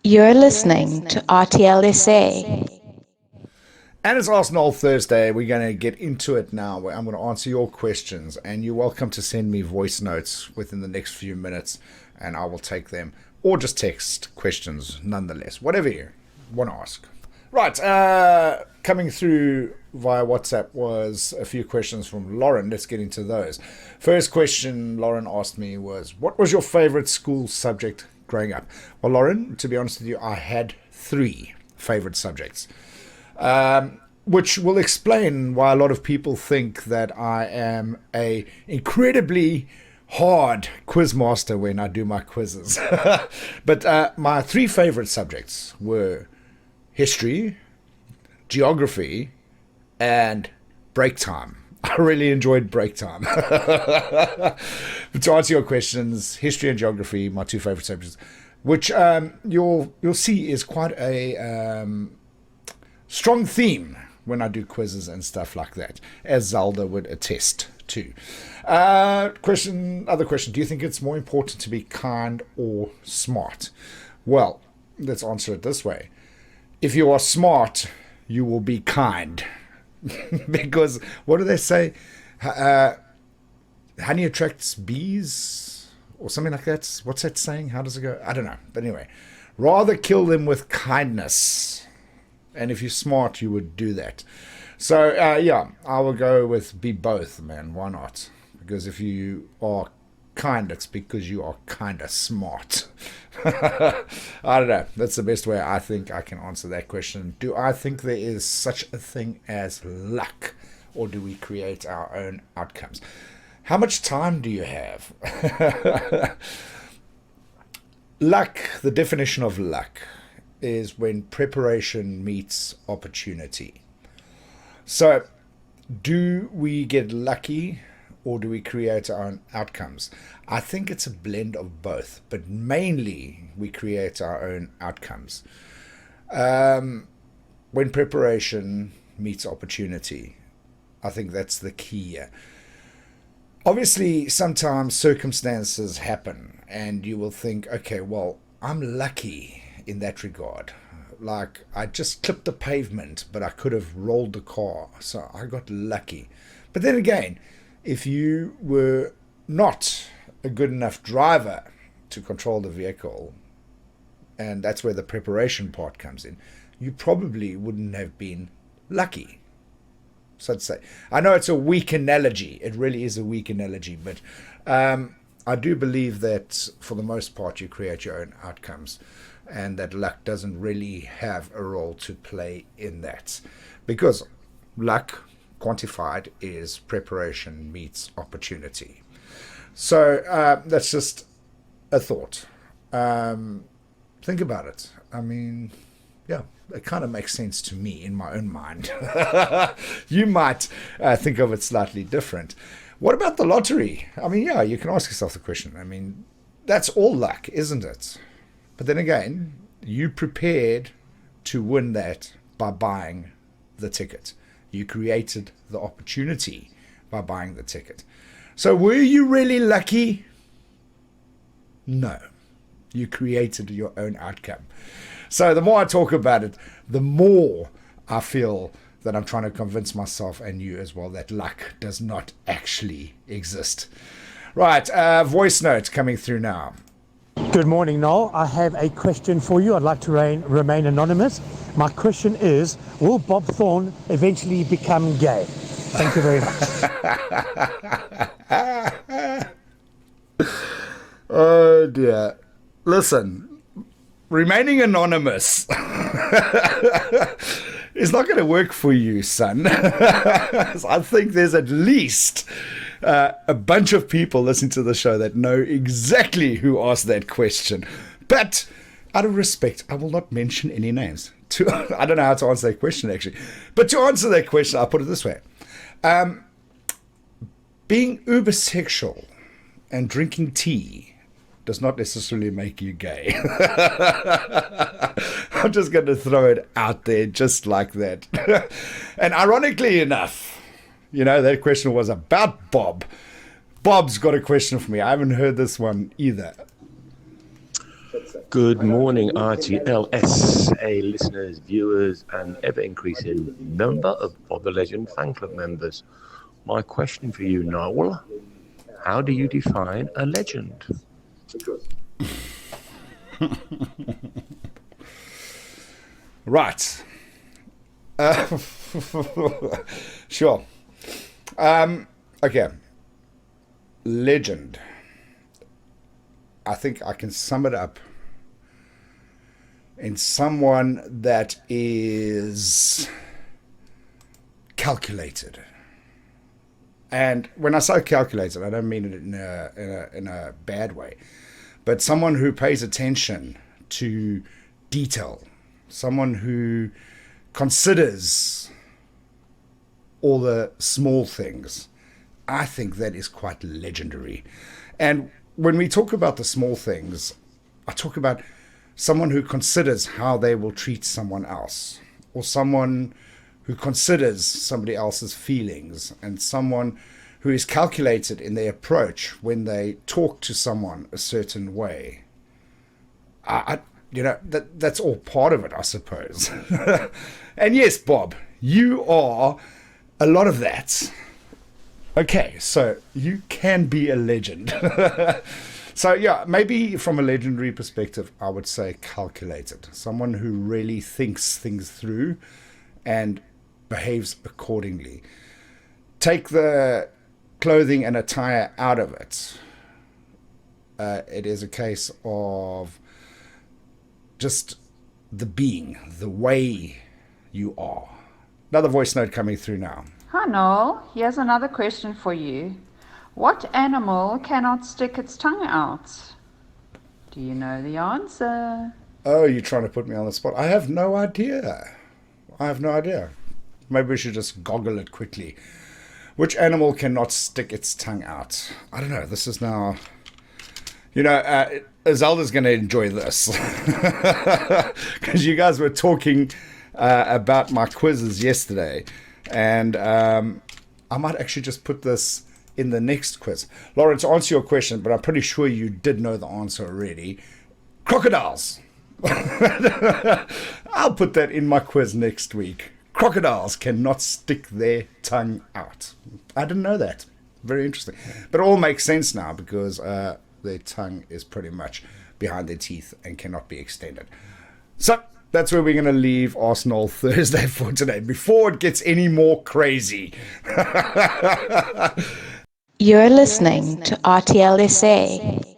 You're listening to RTLSA. And it's Ask Noel Thursday. We're going to get into it now. I'm going to answer your questions, and you're welcome to send me voice notes within the next few minutes, and I will take them, or just text questions nonetheless, whatever you want to ask. Right, coming through via WhatsApp was a few questions from Lauren. Let's get into those. First question Lauren asked me was, what was your favorite school subject growing up? Well, Lauren, to be honest with you, I had 3 favorite subjects. Which will explain why a lot of people think that I am a incredibly hard quiz master when I do my quizzes. But my 3 favorite subjects were history, geography, and break time. I really enjoyed break time. But to answer your questions, history and geography, my 2 favorite subjects, which you'll see is quite a strong theme when I do quizzes and stuff like that, as Zelda would attest to. Other question, do you think it's more important to be kind or smart? Well, let's answer it this way. If you are smart, you will be kind. Because, what do they say? Honey attracts bees? Or something like that. What's that saying? How does it go? I don't know. But anyway, rather kill them with kindness. And if you're smart, you would do that. So, yeah, I will go with be both, man. Why not? Because if you are kind, it's because you are kind of smart. I don't know. That's the best way I think I can answer that question. Do I think there is such a thing as luck? Or do we create our own outcomes? How much time do you have? Luck, the definition of luck, is when preparation meets opportunity. So, do we get lucky or do we create our own outcomes? I think it's a blend of both, but mainly we create our own outcomes. When preparation meets opportunity, I think that's the key here. Obviously, sometimes circumstances happen and you will think, okay, well, I'm lucky in that regard. Like, I just clipped the pavement, but I could have rolled the car, so I got lucky. But then again, if you were not a good enough driver to control the vehicle, and that's where the preparation part comes in, you probably wouldn't have been lucky, so to say. I know it's a weak analogy. It really is a weak analogy, but I do believe that for the most part you create your own outcomes, and that luck doesn't really have a role to play in that, because luck quantified is preparation meets opportunity. So that's just a thought. Think about it. I mean, yeah, it kind of makes sense to me in my own mind. You might think of it slightly different. What about the lottery? I mean, yeah, you can ask yourself the question. I mean, that's all luck, isn't it? But then again, you prepared to win that by buying the ticket. You created the opportunity by buying the ticket. So were you really lucky? No. You created your own outcome. So the more I talk about it, the more I feel that I'm trying to convince myself and you as well that luck does not actually exist. Right, voice note coming through now. Good morning, Noel. I have a question for you. I'd like to remain anonymous. My question is, will Bob Thorne eventually become gay? Thank you very much. Oh dear. Listen, remaining anonymous is not going to work for you, son. I think there's at least a bunch of people listening to the show that know exactly who asked that question. But out of respect, I will not mention any names. I don't know how to answer that question, actually. But to answer that question, I'll put it this way. Being uber-sexual and drinking tea does not necessarily make you gay. I'm just going to throw it out there just like that. And ironically enough, you know, that question was about Bob. Bob's got a question for me. I haven't heard this one either. Good morning, RTLSA listeners, viewers, and ever-increasing number of Bob the Legend fan club members. My question for you, Noel, how do you define a legend? Right. Sure. Okay. Legend. I think I can sum it up in someone that is calculated. And when I say calculated, I don't mean it in a bad way, but someone who pays attention to detail, someone who considers all the small things. I think that is quite legendary. And when we talk about the small things, I talk about someone who considers how they will treat someone else, or someone who considers somebody else's feelings, and someone who is calculated in their approach when they talk to someone a certain way. That's all part of it, I suppose. And yes, Bob, you are a lot of that. Okay, so you can be a legend. So yeah, maybe from a legendary perspective, I would say calculated. Someone who really thinks things through and behaves accordingly. Take the clothing and attire out of it. It is a case of just the being, the way you are. Another voice note coming through now. Hi Noel, here's another question for you. What animal cannot stick its tongue out? Do you know the answer? Oh, you're trying to put me on the spot. I have no idea. Maybe we should just goggle it quickly. Which animal cannot stick its tongue out? I don't know. This is now... Zelda's going to enjoy this. Because you guys were talking about my quizzes yesterday. And I might actually just put this in the next quiz. Lauren, to answer your question, but I'm pretty sure you did know the answer already. Crocodiles. I'll put that in my quiz next week. Crocodiles cannot stick their tongue out. I didn't know that. Very interesting. But it all makes sense now because their tongue is pretty much behind their teeth and cannot be extended. So that's where we're going to leave Arsenal Thursday for today before it gets any more crazy. You're listening to RTLSA.